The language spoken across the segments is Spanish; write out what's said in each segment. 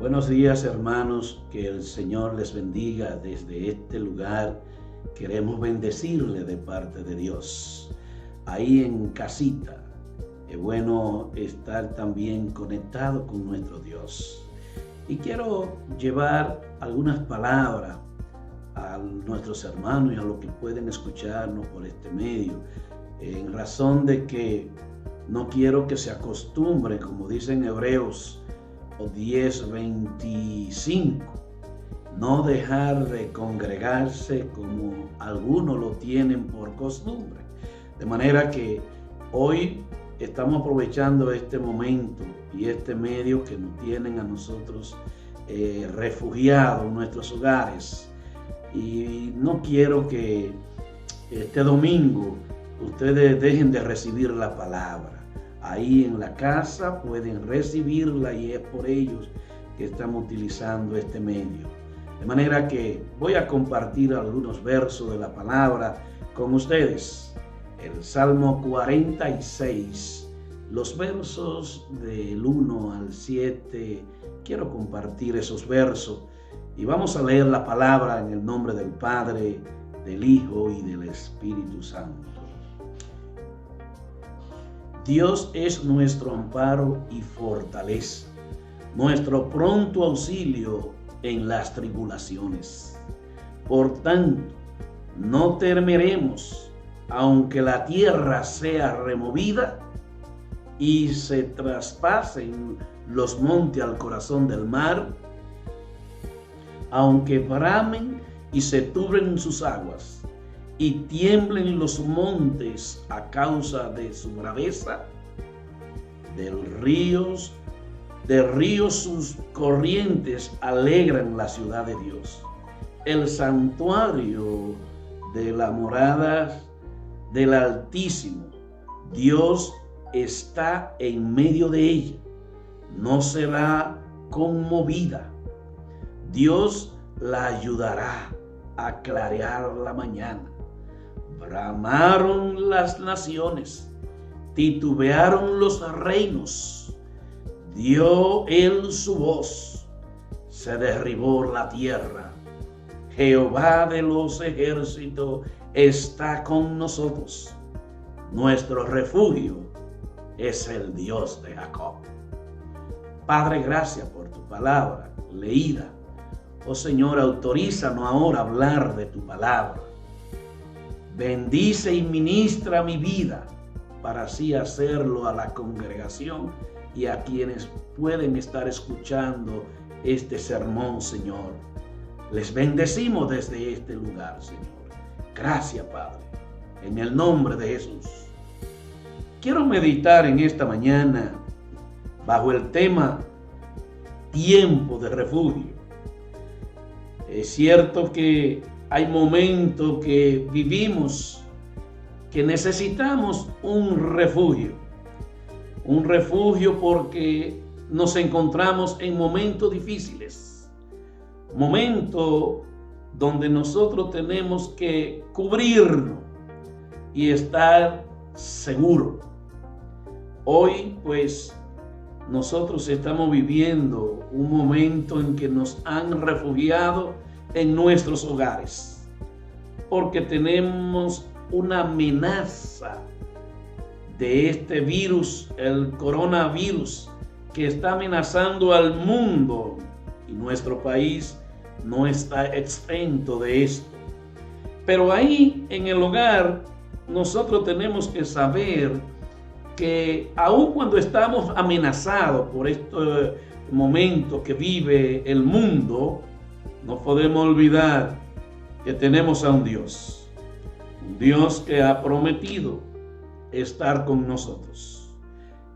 Buenos días, hermanos, que el Señor les bendiga desde este lugar. Queremos bendecirle de parte de Dios. Ahí en casita, es bueno estar también conectado con nuestro Dios. Y quiero llevar algunas palabras a nuestros hermanos y a los que pueden escucharnos por este medio, en razón de que no quiero que se acostumbren, como dicen Hebreos 10:25, no dejar de congregarse como algunos lo tienen por costumbre. De manera que hoy estamos aprovechando este momento y este medio que nos tienen a nosotros refugiados en nuestros hogares. Y no quiero que este domingo ustedes dejen de recibir la palabra. Ahí en la casa pueden recibirla y es por ellos que estamos utilizando este medio. De manera que voy a compartir algunos versos de la palabra con ustedes. El Salmo 46, los versos del 1 al 7, quiero compartir esos versos y vamos a leer la palabra en el nombre del Padre, del Hijo y del Espíritu Santo. Dios es nuestro amparo y fortaleza, nuestro pronto auxilio en las tribulaciones. Por tanto, no temeremos, aunque la tierra sea removida y se traspasen los montes al corazón del mar, aunque bramen y se turben sus aguas, y tiemblen los montes a causa de su braveza, de ríos sus corrientes alegran la ciudad de Dios, el santuario de la morada del Altísimo. Dios está en medio de ella, no será conmovida. Dios la ayudará a clarear la mañana. Bramaron las naciones, titubearon los reinos, dio él su voz, se derribó la tierra. Jehová de los ejércitos está con nosotros. Nuestro refugio es el Dios de Jacob. Padre, gracias por tu palabra leída. Oh Señor, autorízanos ahora a hablar de tu palabra. Bendice y ministra mi vida para así hacerlo a la congregación y a quienes pueden estar escuchando este sermón, Señor. Les bendecimos desde este lugar, Señor. Gracias, Padre, en el nombre de Jesús. Quiero meditar en esta mañana bajo el tema tiempo de refugio. Es cierto que hay momentos que vivimos que necesitamos un refugio porque nos encontramos en momentos difíciles, momentos donde nosotros tenemos que cubrirnos y estar seguros. Hoy, pues, nosotros estamos viviendo un momento en que nos han refugiado en nuestros hogares, porque tenemos una amenaza de este virus, el coronavirus, que está amenazando al mundo y nuestro país no está exento de esto. Pero ahí en el hogar nosotros tenemos que saber que aun cuando estamos amenazados por este momento que vive el mundo, no podemos olvidar que tenemos a un Dios que ha prometido estar con nosotros.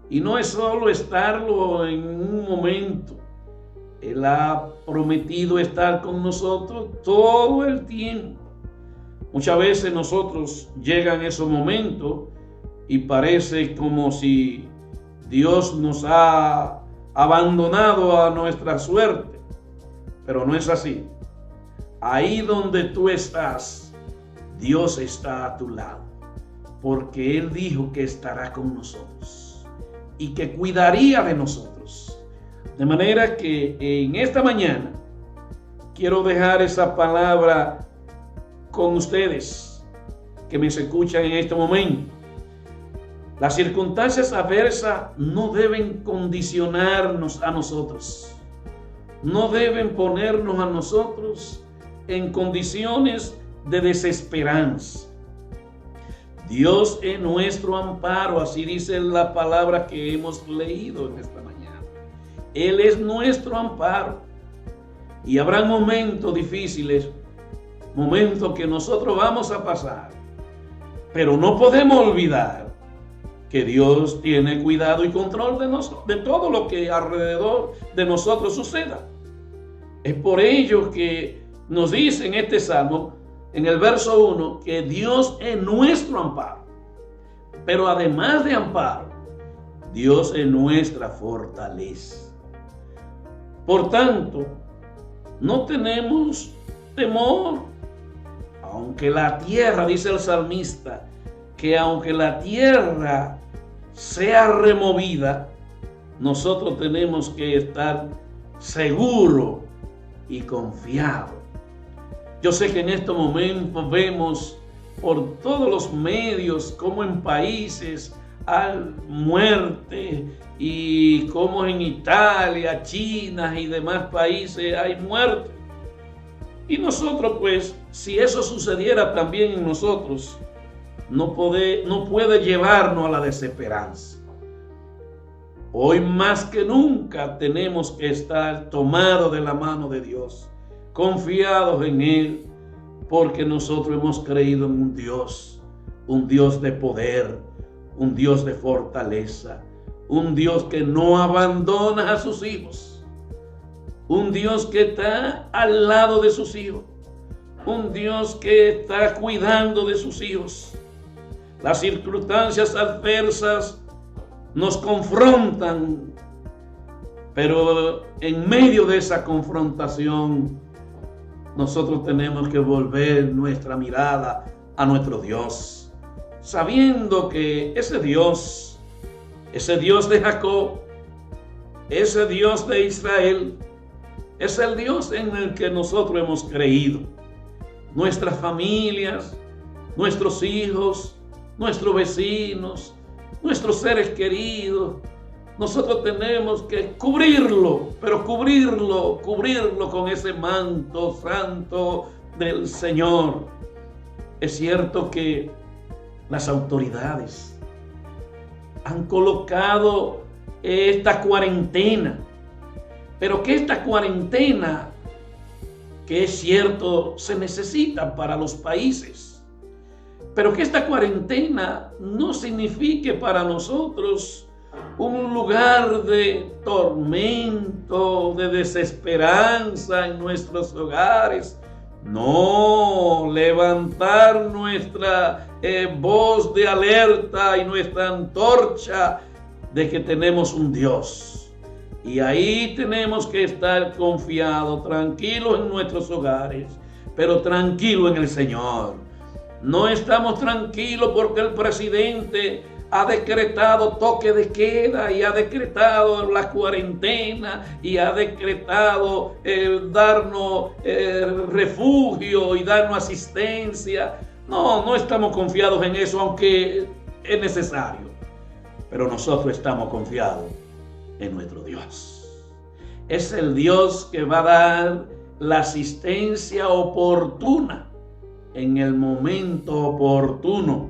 Y no es solo estarlo en un momento, Él ha prometido estar con nosotros todo el tiempo. Muchas veces nosotros llegan esos momentos y parece como si Dios nos ha abandonado a nuestra suerte, pero no es así. Ahí donde tú estás, Dios está a tu lado, porque Él dijo que estará con nosotros y que cuidaría de nosotros. De manera que en esta mañana quiero dejar esa palabra con ustedes que me escuchan en este momento. Las circunstancias adversas no deben condicionarnos a nosotros. No deben ponernos a nosotros en condiciones de desesperanza. Dios es nuestro amparo, así dice la palabra que hemos leído en esta mañana. Él es nuestro amparo. Y habrá momentos difíciles, momentos que nosotros vamos a pasar. Pero no podemos olvidar que Dios tiene cuidado y control de todo lo que alrededor de nosotros suceda. Es por ello que nos dice en este salmo, en el verso 1, que Dios es nuestro amparo. Pero además de amparo, Dios es nuestra fortaleza. Por tanto, no tenemos temor, aunque la tierra, dice el salmista, que aunque la tierra sea removida, nosotros tenemos que estar seguros y confiados. Yo sé que en estos momentos vemos por todos los medios como en países hay muerte y como en Italia, China y demás países hay muerte. Y nosotros pues, si eso sucediera también en nosotros, no puede llevarnos a la desesperanza. Hoy más que nunca tenemos que estar tomados de la mano de Dios, confiados en Él, porque nosotros hemos creído en un Dios de poder, un Dios de fortaleza, un Dios que no abandona a sus hijos, un Dios que está al lado de sus hijos, un Dios que está cuidando de sus hijos. Las circunstancias adversas nos confrontan, pero en medio de esa confrontación, nosotros tenemos que volver nuestra mirada a nuestro Dios, sabiendo que ese Dios de Jacob, ese Dios de Israel, es el Dios en el que nosotros hemos creído. Nuestras familias, nuestros hijos, nuestros vecinos, nuestros seres queridos, nosotros tenemos que cubrirlo, pero cubrirlo con ese manto santo del Señor. Es cierto que las autoridades han colocado esta cuarentena, pero que esta cuarentena, que es cierto, se necesita para los países, pero que esta cuarentena no signifique para nosotros un lugar de tormento, de desesperanza en nuestros hogares. No, levantar nuestra voz de alerta y nuestra antorcha de que tenemos un Dios. Y ahí tenemos que estar confiados, tranquilos en nuestros hogares, pero tranquilos en el Señor. No estamos tranquilos porque el presidente ha decretado toque de queda y ha decretado la cuarentena y ha decretado darnos refugio y darnos asistencia. No estamos confiados en eso, aunque es necesario. Pero nosotros estamos confiados en nuestro Dios. Es el Dios que va a dar la asistencia oportuna en el momento oportuno.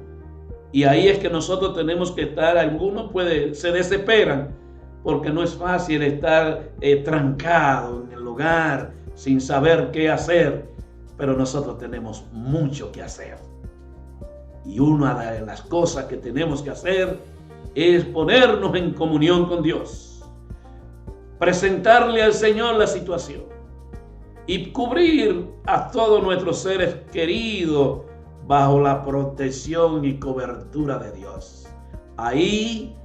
Y ahí es que nosotros tenemos que estar. Algunos se desesperan porque no es fácil estar trancado en el hogar sin saber qué hacer, pero nosotros tenemos mucho que hacer. Y una de las cosas que tenemos que hacer es ponernos en comunión con Dios, presentarle al Señor la situación y cubrir a todos nuestros seres queridos bajo la protección y cobertura de Dios. Ahí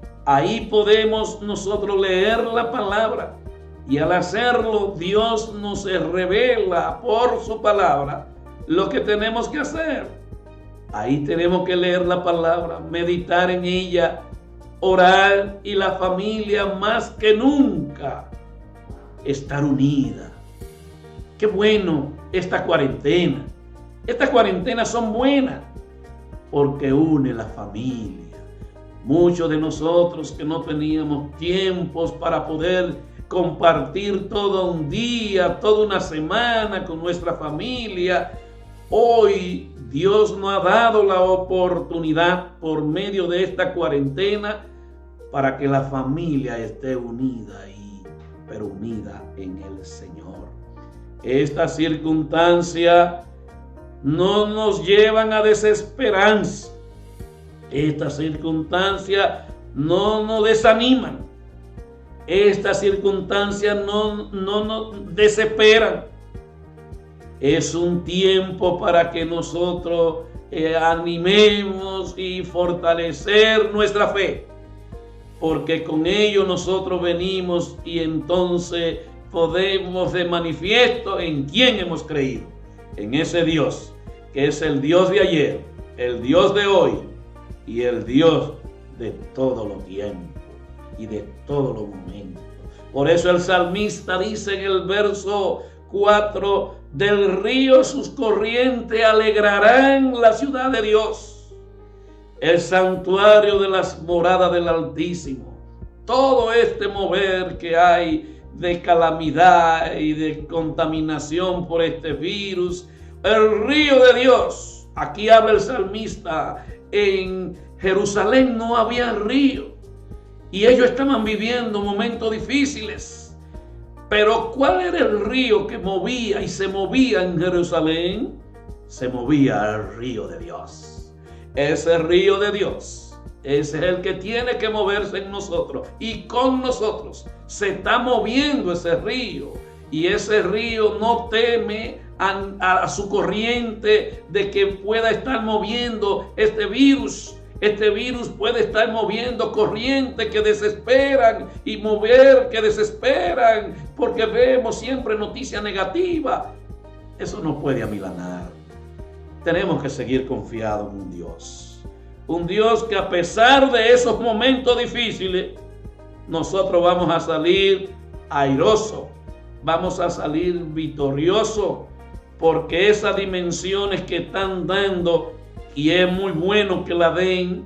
podemos nosotros leer la palabra, y al hacerlo Dios nos revela por su palabra lo que tenemos que hacer. Ahí tenemos que leer la palabra, meditar en ella, orar, y la familia más que nunca estar unida. Qué bueno esta cuarentena. Estas cuarentenas son buenas porque une la familia. Muchos de nosotros que no teníamos tiempos para poder compartir todo un día, toda una semana con nuestra familia, hoy Dios nos ha dado la oportunidad por medio de esta cuarentena para que la familia esté unida pero unida en el Señor. Estas circunstancias no nos llevan a desesperanza. Estas circunstancias no nos desaniman. Estas circunstancias no nos desesperan. Es un tiempo para que nosotros animemos y fortalecer nuestra fe, porque con ello nosotros venimos y entonces podemos de manifiesto en quién hemos creído, en ese Dios, que es el Dios de ayer, el Dios de hoy y el Dios de todos los tiempos y de todos los momentos. Por eso el salmista dice en el verso 4, del río sus corrientes alegrarán la ciudad de Dios, el santuario de las moradas del Altísimo. Todo este mover que hay de calamidad y de contaminación por este virus, el río de Dios, aquí habla el salmista, en Jerusalén no había río y ellos estaban viviendo momentos difíciles. Pero ¿cuál era el río que movía y se movía en Jerusalén? Se movía el río de Dios. Ese río de Dios, ese es el que tiene que moverse en nosotros y con nosotros. Se está moviendo ese río y ese río no teme a su corriente de que pueda estar moviendo este virus. Este virus puede estar moviendo corrientes que desesperan y mover que desesperan, porque vemos siempre noticias negativas. Eso no puede amilanar. Tenemos que seguir confiados en un Dios. Un Dios que a pesar de esos momentos difíciles, nosotros vamos a salir airosos, vamos a salir victoriosos, porque esas dimensiones que están dando, y es muy bueno que la den,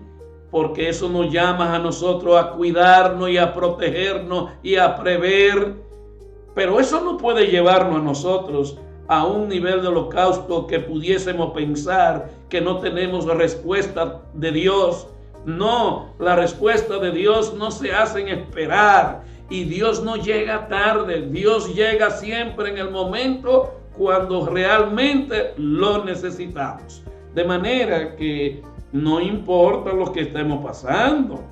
porque eso nos llama a nosotros a cuidarnos y a protegernos y a prever. Pero eso no puede llevarnos a nosotros a un nivel de holocausto que pudiésemos pensar que no tenemos respuesta de Dios. No, la respuesta de Dios no se hace esperar y Dios no llega tarde. Dios llega siempre en el momento cuando realmente lo necesitamos. De manera que no importa lo que estemos pasando.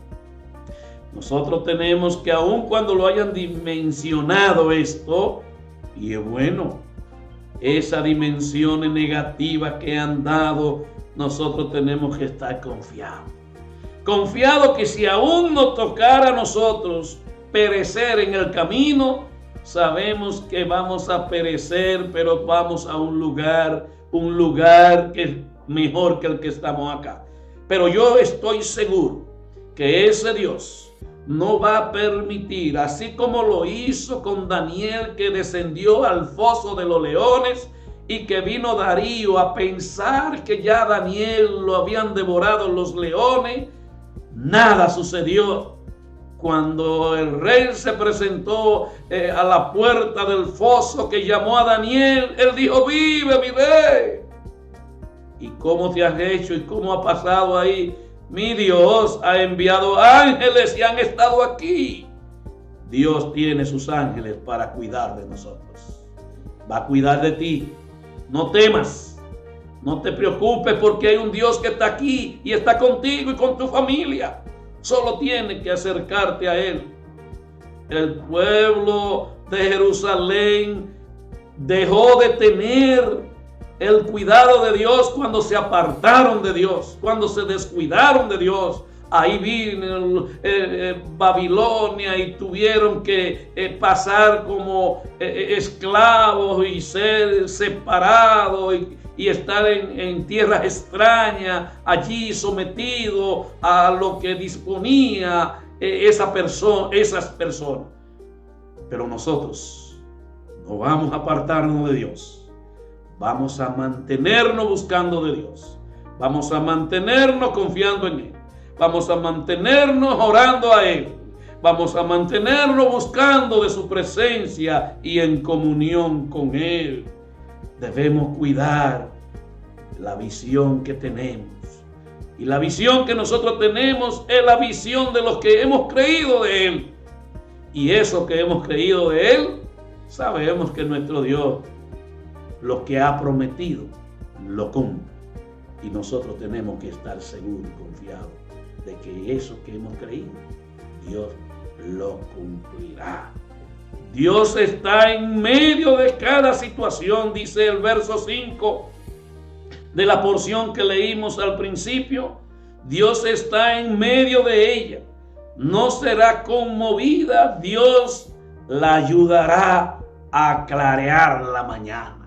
Nosotros tenemos que, aun cuando lo hayan dimensionado esto, y es bueno, esas dimensiones negativas que han dado, nosotros tenemos que estar confiados. Confiados que si aún nos tocara a nosotros perecer en el camino, sabemos que vamos a perecer, pero vamos a un lugar que es mejor que el que estamos acá. Pero yo estoy seguro que ese Dios no va a permitir, así como lo hizo con Daniel, que descendió al foso de los leones y que vino Darío a pensar que ya Daniel lo habían devorado los leones. Nada sucedió. Cuando el rey se presentó a la puerta del foso que llamó a Daniel, él dijo: vive mi rey. ¿Y cómo te has hecho y cómo ha pasado ahí? Mi Dios ha enviado ángeles y han estado aquí. Dios tiene sus ángeles para cuidar de nosotros. Va a cuidar de ti. No temas. No te preocupes, porque hay un Dios que está aquí y está contigo y con tu familia. Solo tienes que acercarte a Él. El pueblo de Jerusalén dejó de tener el cuidado de Dios cuando se apartaron de Dios, cuando se descuidaron de Dios. Ahí vino Babilonia y tuvieron que pasar como esclavos y ser separados y estar en tierras extrañas, allí sometido a lo que disponía esas personas. Pero nosotros No vamos a apartarnos de Dios. Vamos a mantenernos buscando de Dios. Vamos a mantenernos confiando en Él. Vamos a mantenernos orando a Él. Vamos a mantenernos buscando de su presencia y en comunión con Él. Debemos cuidar la visión que tenemos. Y la visión que nosotros tenemos es la visión de los que hemos creído de Él. Y eso que hemos creído de Él, sabemos que nuestro Dios, lo que ha prometido, lo cumple. Y nosotros tenemos que estar seguros y confiados de que eso que hemos creído, Dios lo cumplirá. Dios está en medio de cada situación, dice el verso 5 de la porción que leímos al principio. Dios está en medio de ella. No será conmovida. Dios la ayudará a clarear la mañana.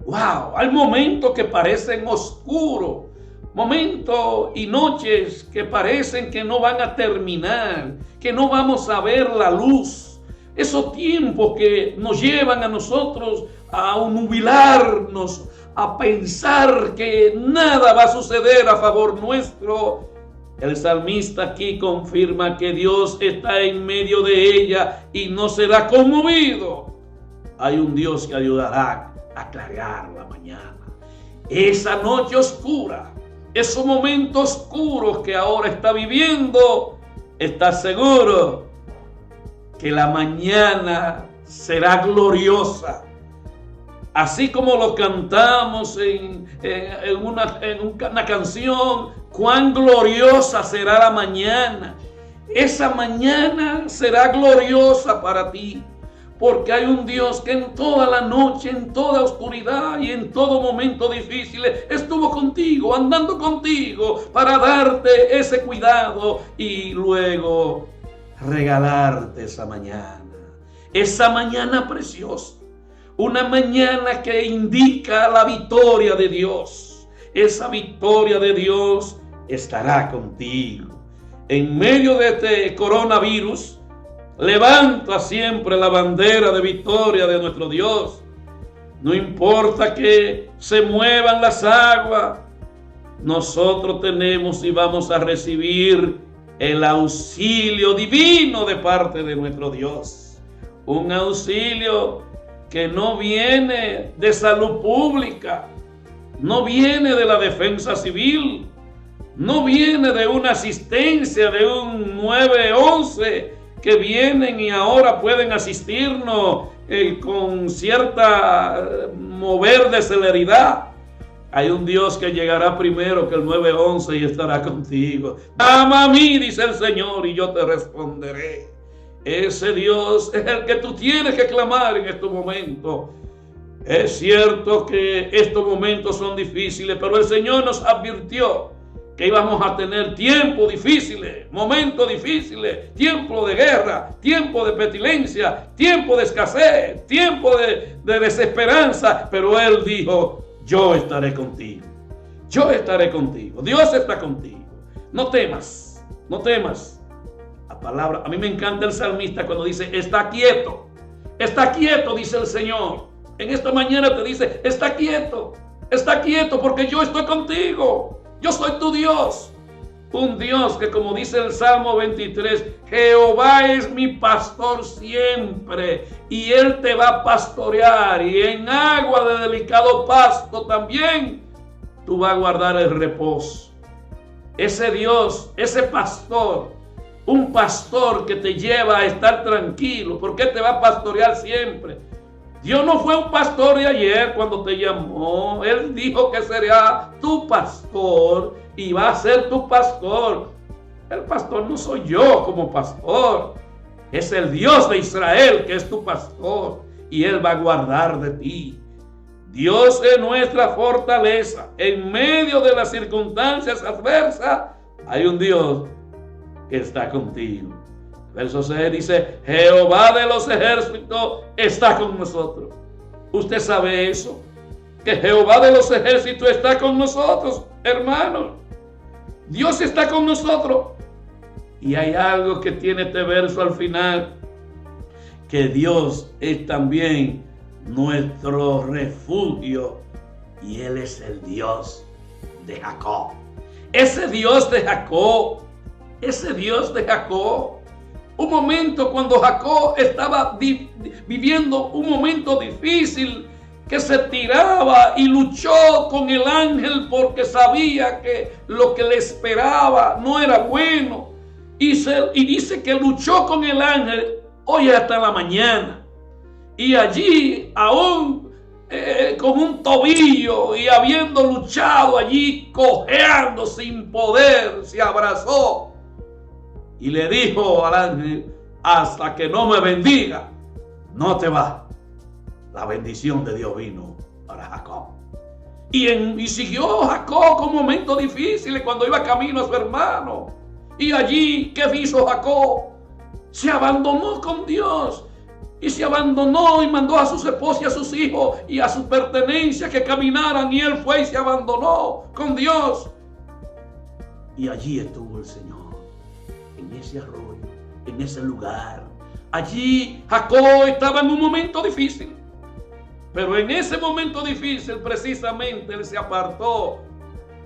¡Wow! Hay momentos que parecen oscuros. Momentos y noches que parecen que no van a terminar, que no vamos a ver la luz. Esos tiempos que nos llevan a nosotros a nubilarnos, a pensar que nada va a suceder a favor nuestro. El salmista aquí confirma que Dios está en medio de ella y no será conmovido. Hay un Dios que ayudará a clarear la mañana. Esa noche oscura, esos momentos oscuros que ahora está viviendo, está seguro que la mañana será gloriosa. Así como lo cantamos en una canción, cuán gloriosa será la mañana. Esa mañana será gloriosa para ti, porque hay un Dios que en toda la noche, en toda oscuridad y en todo momento difícil estuvo contigo, andando contigo para darte ese cuidado y luego regalarte esa mañana preciosa. Una mañana que indica la victoria de Dios. Esa victoria de Dios estará contigo. En medio de este coronavirus, levanta siempre la bandera de victoria de nuestro Dios. No importa que se muevan las aguas, nosotros tenemos y vamos a recibir el auxilio divino de parte de nuestro Dios. Un auxilio que no viene de salud pública, no viene de la defensa civil, no viene de una asistencia de un 911 que vienen y ahora pueden asistirnos con cierta mover de celeridad. Hay un Dios que llegará primero que el 911 y estará contigo. Llama a mí, dice el Señor, y yo te responderé. Ese Dios es el que tú tienes que clamar en estos momentos. Es cierto que estos momentos son difíciles, pero el Señor nos advirtió que íbamos a tener tiempos difíciles, momentos difíciles, tiempo de guerra, tiempo de pestilencia, tiempo de escasez, tiempo de desesperanza. Pero Él dijo, yo estaré contigo. Yo estaré contigo. Dios está contigo. No temas, no temas. La palabra, a mí me encanta el salmista cuando dice, está quieto, dice el Señor. En esta mañana te dice, está quieto porque yo estoy contigo. Yo soy tu Dios. Un Dios que, como dice el Salmo 23, Jehová es mi pastor siempre y Él te va a pastorear, y en agua de delicado pasto también tú vas a guardar el reposo. Ese Dios, ese pastor, un pastor que te lleva a estar tranquilo, porque te va a pastorear siempre. Dios no fue un pastor de ayer cuando te llamó. Él dijo que sería tu pastor y va a ser tu pastor. El pastor no soy yo como pastor. Es el Dios de Israel que es tu pastor y Él va a guardar de ti. Dios es nuestra fortaleza. En medio de las circunstancias adversas hay un Dios que está contigo. Verso 6 dice, Jehová de los ejércitos está con nosotros. Usted sabe eso, que Jehová de los ejércitos está con nosotros, hermanos. Dios está con nosotros. Y hay algo que tiene este verso al final, que Dios es también nuestro refugio, y Él es el Dios de Jacob. Ese Dios de Jacob, un momento cuando Jacob estaba viviendo un momento difícil, que se tiraba y luchó con el ángel porque sabía que lo que le esperaba no era bueno. Y dice que luchó con el ángel hoy hasta la mañana. Y allí, aún con un tobillo y habiendo luchado allí, cojeando sin poder, se abrazó y le dijo al ángel: hasta que no me bendiga, no te vas. La bendición de Dios vino para Jacob. Y siguió Jacob con momentos difíciles cuando iba camino a su hermano. Y allí, ¿qué hizo Jacob? Se abandonó con Dios. Y se abandonó y mandó a sus esposas y a sus hijos y a sus pertenencias que caminaran. Y él fue y se abandonó con Dios. Y allí estuvo el Señor, en ese arroyo, en ese lugar. Allí Jacob estaba en un momento difícil. Pero en ese momento difícil, precisamente, él se apartó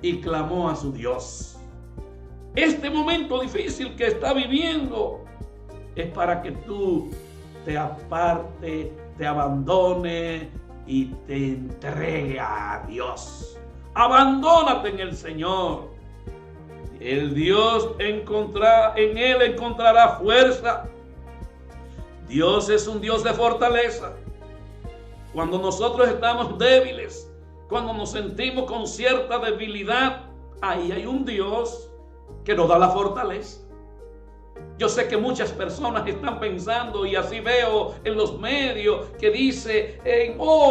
y clamó a su Dios. Este momento difícil que está viviendo es para que tú te aparte, te abandone y te entregue a Dios. Abandónate en el Señor. El Dios en Él encontrará fuerza. Dios es un Dios de fortaleza. Cuando nosotros estamos débiles, cuando nos sentimos con cierta debilidad, ahí hay un Dios que nos da la fortaleza. Yo sé que muchas personas están pensando, y así veo en los medios, que dice,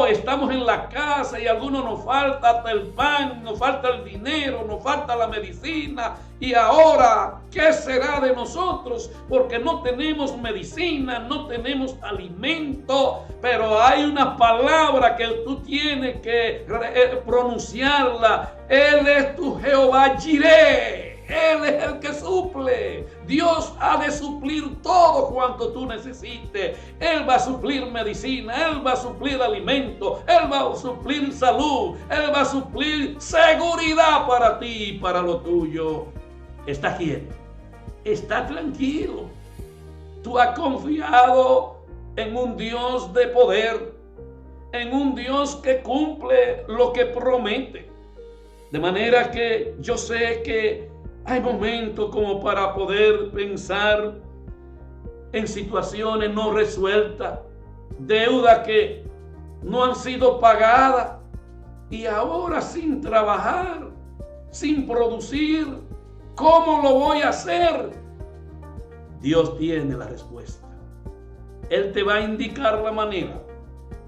estamos en la casa y a algunos nos falta hasta el pan, nos falta el dinero, nos falta la medicina. Y ahora, ¿qué será de nosotros? Porque no tenemos medicina, no tenemos alimento. Pero hay una palabra que tú tienes que pronunciarla. Él es tu Jehová Jireh. Él es el que suple. Dios ha de suplir todo cuanto tú necesites. Él va a suplir medicina, Él va a suplir alimento, Él va a suplir salud, Él va a suplir seguridad para ti y para lo tuyo. Está quieto, está tranquilo. Tú has confiado en un Dios de poder, en un Dios que cumple lo que promete. De manera que yo sé que hay momentos como para poder pensar en situaciones no resueltas, deudas que no han sido pagadas y ahora sin trabajar, sin producir. ¿Cómo lo voy a hacer? Dios tiene la respuesta. Él te va a indicar la manera.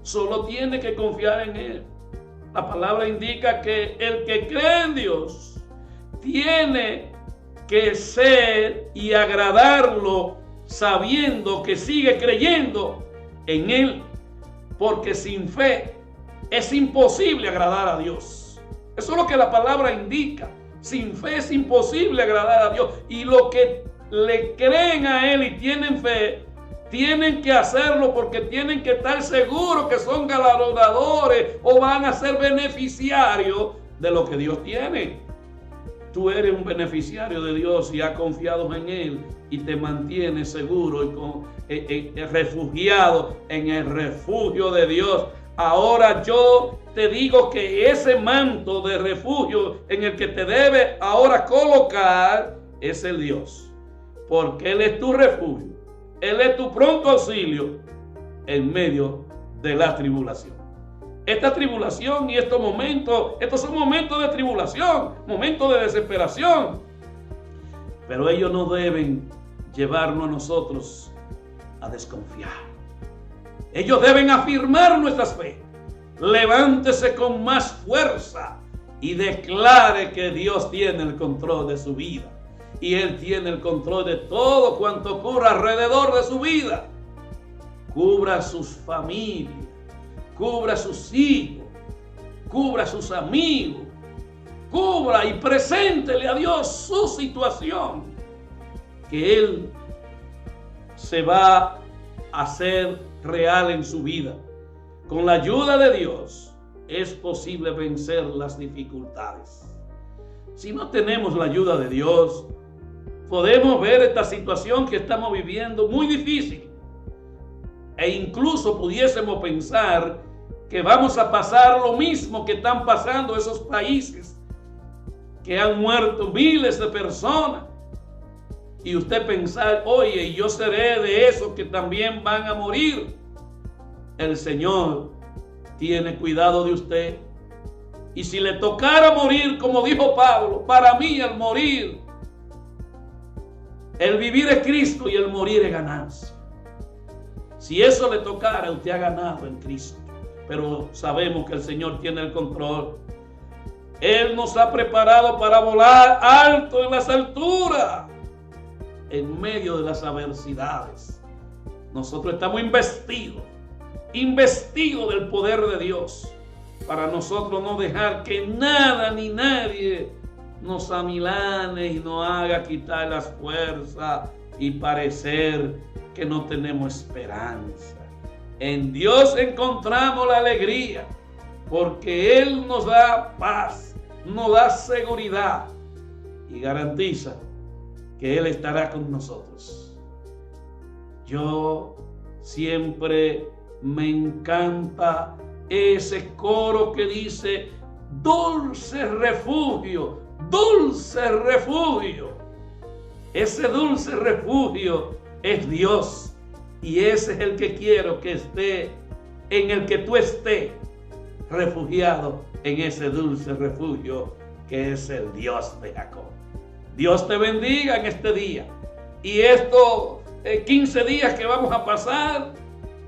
Solo tiene que confiar en Él. La palabra indica que el que cree en Dios tiene que ser y agradarlo, sabiendo que sigue creyendo en Él, porque sin fe es imposible agradar a Dios. Eso es lo que la palabra indica. Sin fe es imposible agradar a Dios. Y los que le creen a Él y tienen fe, tienen que hacerlo porque tienen que estar seguros que son galardonadores o van a ser beneficiarios de lo que Dios tiene. Tú eres un beneficiario de Dios y has confiado en Él y te mantienes seguro y refugiado en el refugio de Dios. Ahora yo te digo que ese manto de refugio en el que te debes ahora colocar es el Dios. Porque Él es tu refugio. Él es tu pronto auxilio en medio de la tribulación. Esta tribulación y estos son momentos de tribulación, momentos de desesperación. Pero ellos no deben llevarnos a nosotros a desconfiar. Ellos deben afirmar nuestras fe. Levántese con más fuerza y declare que Dios tiene el control de su vida. Y Él tiene el control de todo cuanto ocurra alrededor de su vida. Cubra sus familias. Cubra a sus hijos, cubra a sus amigos, cubra y preséntele a Dios su situación, que Él se va a hacer real en su vida. con la ayuda de Dios es posible vencer las dificultades. Si no tenemos la ayuda de Dios, podemos ver esta situación que estamos viviendo muy difícil. E incluso pudiésemos pensar que vamos a pasar lo mismo que están pasando esos países que han muerto miles de personas. Y usted pensar, oye, yo seré de esos que también van a morir. El Señor tiene cuidado de usted. Y si le tocara morir, como dijo Pablo, para mí el morir, el vivir es Cristo y el morir es ganancia. Si eso le tocara, usted ha ganado en Cristo. Pero sabemos que el Señor tiene el control. Él nos ha preparado para volar alto en las alturas, en medio de las adversidades. Nosotros estamos investidos del poder de Dios, para nosotros no dejar que nada ni nadie nos amilane y nos haga quitar las fuerzas y parecer que no tenemos esperanza. En Dios encontramos la alegría, porque Él nos da paz, nos da seguridad y garantiza que Él estará con nosotros. Yo siempre me encanta ese coro que dice: dulce refugio, dulce refugio. Ese dulce refugio es Dios, y ese es el que quiero que esté, en el que tú estés refugiado, en ese dulce refugio que es el Dios de Jacob. Dios te bendiga en este día, y estos 15 días que vamos a pasar,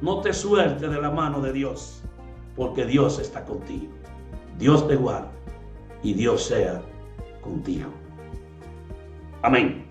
no te sueltes de la mano de Dios, porque Dios está contigo. Dios te guarde y Dios sea contigo. Amén.